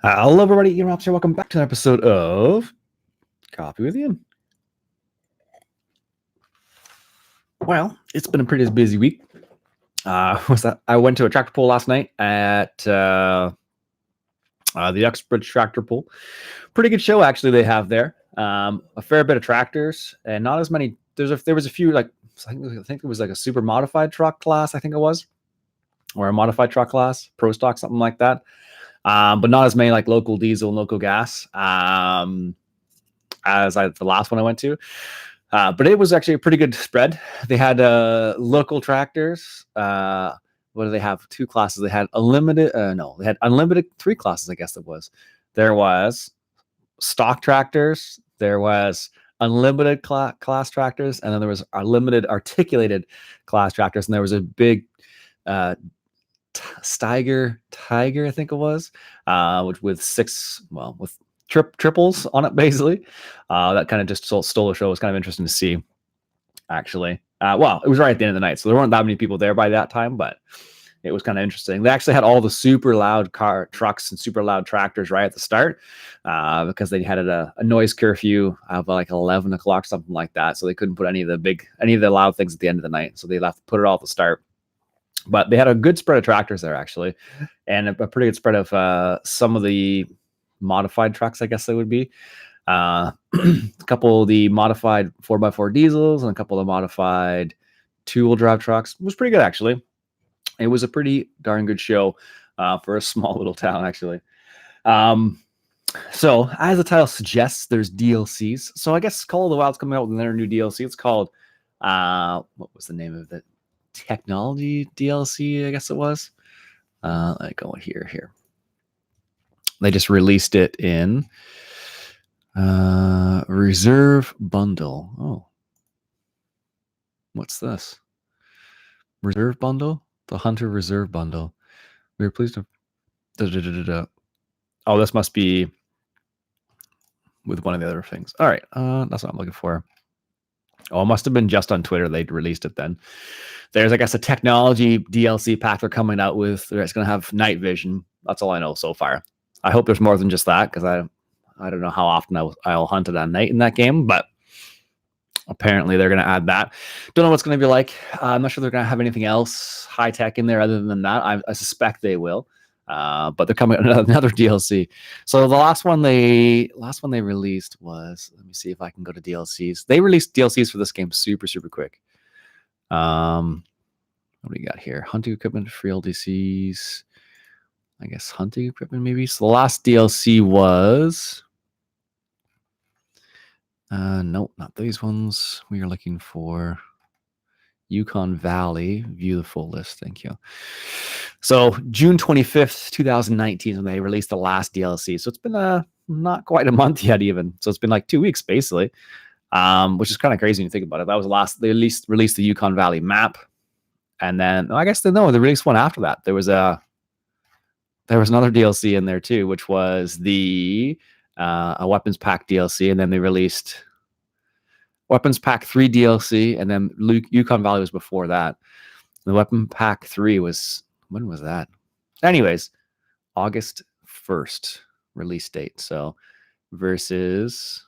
Hello, everybody. Ian Rops here. Welcome back to an episode of Coffee with Ian. Well, it's been a pretty busy week. I went to a tractor pull last night at the Uxbridge Tractor Pull. Pretty good show, actually. They have there a fair bit of tractors and not as many. There was a few, like I think it was like a super modified truck class. I think it was, or a modified truck class, pro stock, something like that. But not as many like local diesel, local gas as the last one I went to. But it was actually a pretty good spread. They had local tractors. What do they have? Two classes. They had unlimited. They had unlimited. Three classes, I guess it was. There was stock tractors. There was unlimited class tractors, and then there was unlimited articulated class tractors. And there was a big Tiger, I think it was, which with triples on it, basically. That kind of just stole the show. It was kind of interesting to see, actually. Well, it was right at the end of the night, so there weren't that many people there by that time, but it was kind of interesting. They actually had all the super loud trucks and super loud tractors right at the start because they had a noise curfew of like 11 o'clock, something like that. So they couldn't put any of the loud things at the end of the night. So they put it all at the start. But they had a good spread of tractors there, actually, and a pretty good spread of some of the modified trucks, I guess they would be. A couple of the modified 4x4 diesels and a couple of modified two-wheel drive trucks. It was pretty good, actually. It was a pretty darn good show for a small little town, actually. So, as the title suggests, there's DLCs. So I guess Call of the Wild's coming out with another new DLC. It's called, what was the name of it? Technology DLC, I guess it was. I go here. They just released it in Reserve Bundle. Oh, what's this? Reserve Bundle? The Hunter Reserve Bundle. We were pleased to. Oh, this must be with one of the other things. All right, that's what I'm looking for. Oh, it must have been just on Twitter they released it then. There's, I guess, a technology DLC pack they're coming out with. It's going to have night vision. That's all I know so far. I hope there's more than just that, because I don't know how often I'll hunt it at night in that game, but apparently they're going to add that. Don't know what it's going to be like. I'm not sure they're going to have anything else high tech in there other than that. I suspect they will. But they're coming out another DLC. So the last one they released was, let me see if I can go to DLCs. They released DLCs for this game super quick. What do we got here? Hunting equipment, free LDCs. I guess hunting equipment maybe. So the last DLC was nope, not these ones. We are looking for Yukon Valley. View the full list. Thank you. So June 25th, 2019, when they released the last DLC. So it's been not quite a month yet, even. So it's been like 2 weeks, basically, which is kind of crazy when you think about it. That was the last. They released the Yukon Valley map, and then I guess they released one after that. There was another DLC in there too, which was the a weapons pack DLC, and then they released Weapons Pack 3 DLC, and then Yukon Valley was before that. The Weapon Pack 3 was, when was that? Anyways, August 1st release date. So versus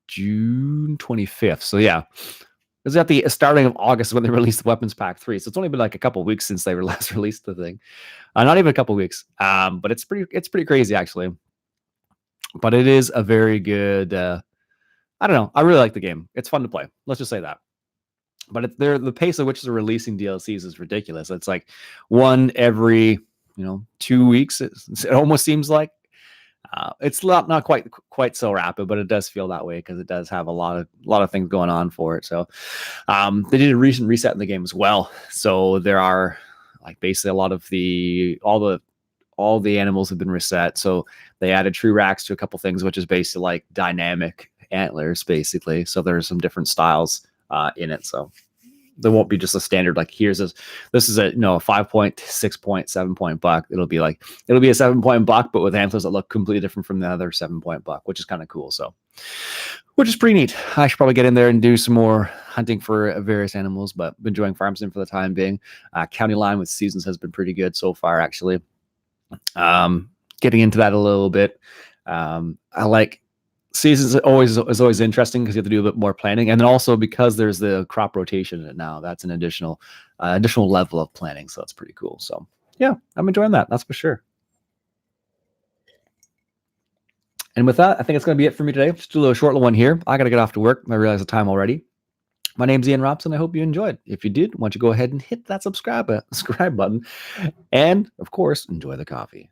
June 25th. So yeah, it was at the starting of August when they released the Weapons Pack 3. So it's only been like a couple of weeks since they last released the thing. Not even a couple of weeks. But it's pretty crazy, actually. But it is a very good... I don't know. I really like the game. It's fun to play. Let's just say that. But the pace at which they're releasing DLCs is ridiculous. It's like one every 2 weeks. It almost seems like it's not quite so rapid, but it does feel that way because it does have a lot of things going on for it. So they did a recent reset in the game as well. So there are like basically a lot of all the animals have been reset. So they added true racks to a couple things, which is basically like dynamic antlers, basically. So there's some different styles in it. So there won't be just a standard like this is a 5-point, 6-point, 7-point buck. It'll be a 7-point buck, but with antlers that look completely different from the other 7-point buck, which is kind of cool. So, which is pretty neat. I should probably get in there and do some more hunting for various animals, but been enjoying farm sim for the time being. County line with seasons has been pretty good so far, actually. getting into that a little bit. I like seasons is always interesting because you have to do a bit more planning, and then also because there's the crop rotation in it now, that's an additional level of planning. So it's pretty cool. So yeah, I'm enjoying that. That's for sure. And with that, I think it's going to be it for me today. Just a little short one here. I got to get off to work. I realize the time already. My name's Iain Robson. I hope you enjoyed. If you did, why don't you go ahead and hit that subscribe button. And of course, enjoy the coffee.